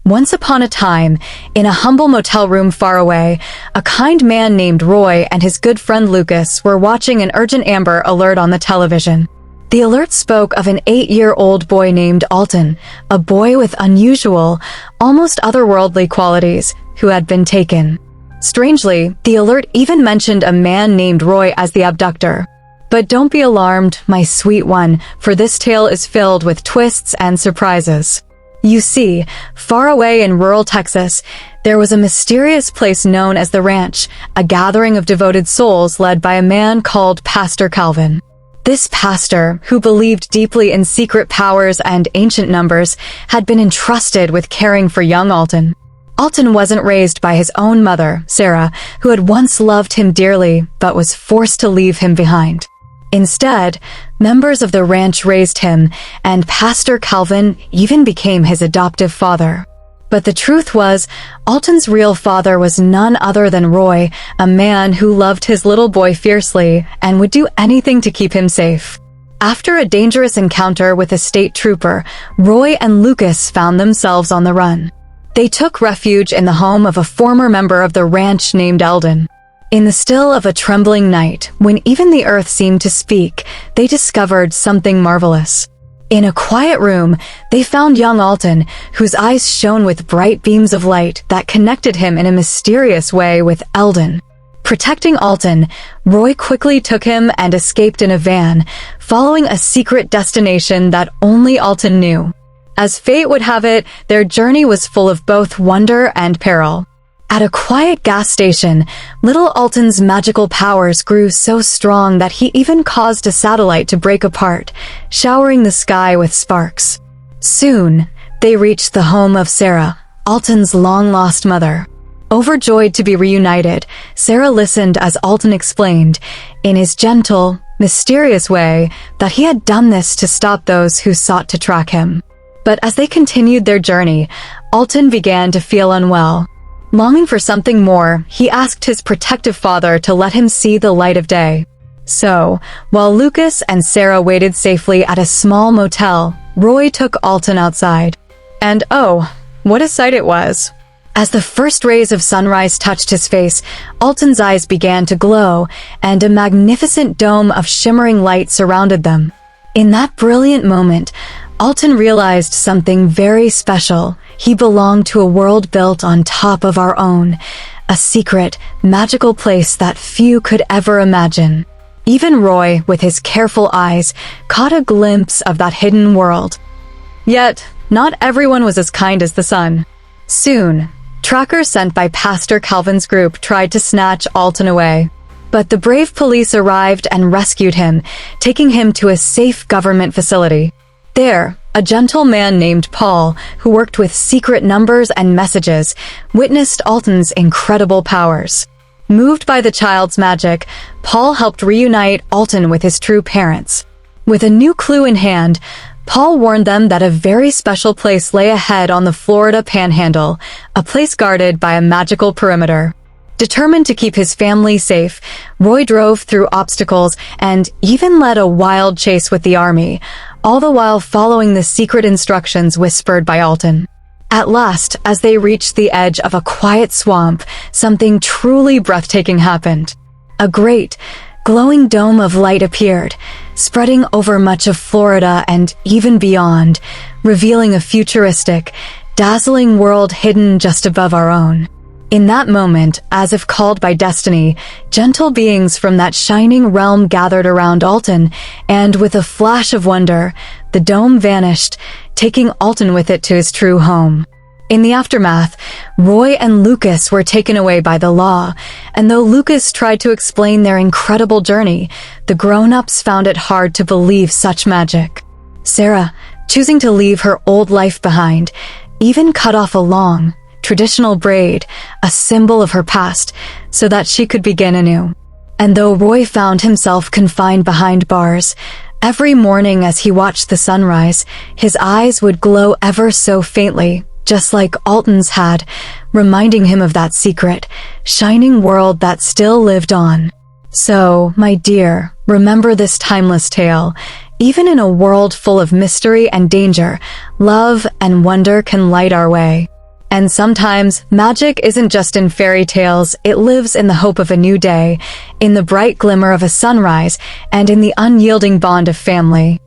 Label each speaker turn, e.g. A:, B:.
A: Once upon a time, in a humble motel room far away, a kind man named Roy and his good friend Lucas were watching an urgent Amber Alert on the television. The alert spoke of an 8-year-old boy named Alton, a boy with unusual, almost otherworldly qualities, who had been taken. Strangely, the alert even mentioned a man named Roy as the abductor. But don't be alarmed, my sweet one, for this tale is filled with twists and surprises. You see, far away in rural Texas, there was a mysterious place known as the Ranch, a gathering of devoted souls led by a man called Pastor Calvin. This pastor, who believed deeply in secret powers and ancient numbers, had been entrusted with caring for young Alton. Alton wasn't raised by his own mother, Sarah, who had once loved him dearly but was forced to leave him behind. Instead, members of the ranch raised him, and Pastor Calvin even became his adoptive father. But the truth was, Alton's real father was none other than Roy, a man who loved his little boy fiercely and would do anything to keep him safe. After a dangerous encounter with a state trooper, Roy and Lucas found themselves on the run. They took refuge in the home of a former member of the ranch named Alton. In the still of a trembling night, when even the earth seemed to speak, they discovered something marvelous. In a quiet room, they found young Alton, whose eyes shone with bright beams of light that connected him in a mysterious way with Alton. Protecting Alton, Roy quickly took him and escaped in a van, following a secret destination that only Alton knew. As fate would have it, their journey was full of both wonder and peril. At a quiet gas station, little Alton's magical powers grew so strong that he even caused a satellite to break apart, showering the sky with sparks. Soon, they reached the home of Sarah, Alton's long-lost mother. Overjoyed to be reunited, Sarah listened as Alton explained, in his gentle, mysterious way, that he had done this to stop those who sought to track him. But as they continued their journey, Alton began to feel unwell. Longing for something more, he asked his protective father to let him see the light of day. So, while Lucas and Sarah waited safely at a small motel, Roy took Alton outside. And oh, what a sight it was! As the first rays of sunrise touched his face, Alton's eyes began to glow, and a magnificent dome of shimmering light surrounded them. In that brilliant moment, Alton realized something very special. He belonged to a world built on top of our own, a secret, magical place that few could ever imagine. Even Roy, with his careful eyes, caught a glimpse of that hidden world. Yet, not everyone was as kind as the sun. Soon, trackers sent by Pastor Calvin's group tried to snatch Alton away. But the brave police arrived and rescued him, taking him to a safe government facility. There, a gentle man named Paul, who worked with secret numbers and messages, witnessed Alton's incredible powers. Moved by the child's magic, Paul helped reunite Alton with his true parents. With a new clue in hand, Paul warned them that a very special place lay ahead on the Florida Panhandle, a place guarded by a magical perimeter. Determined to keep his family safe, Roy drove through obstacles and even led a wild chase with the army, all the while following the secret instructions whispered by Alton. At last, as they reached the edge of a quiet swamp, something truly breathtaking happened. A great, glowing dome of light appeared, spreading over much of Florida and even beyond, revealing a futuristic, dazzling world hidden just above our own. In that moment, as if called by destiny, gentle beings from that shining realm gathered around Alton, and with a flash of wonder, the dome vanished, taking Alton with it to his true home. In the aftermath, Roy and Lucas were taken away by the law, and though Lucas tried to explain their incredible journey, the grown-ups found it hard to believe such magic. Sarah, choosing to leave her old life behind, even cut off a long, traditional braid, a symbol of her past, so that she could begin anew. And though Roy found himself confined behind bars, every morning as he watched the sunrise, his eyes would glow ever so faintly, just like Alton's had, reminding him of that secret, shining world that still lived on. So, my dear, remember this timeless tale. Even in a world full of mystery and danger, love and wonder can light our way. And sometimes, magic isn't just in fairy tales, it lives in the hope of a new day, in the bright glimmer of a sunrise, and in the unyielding bond of family.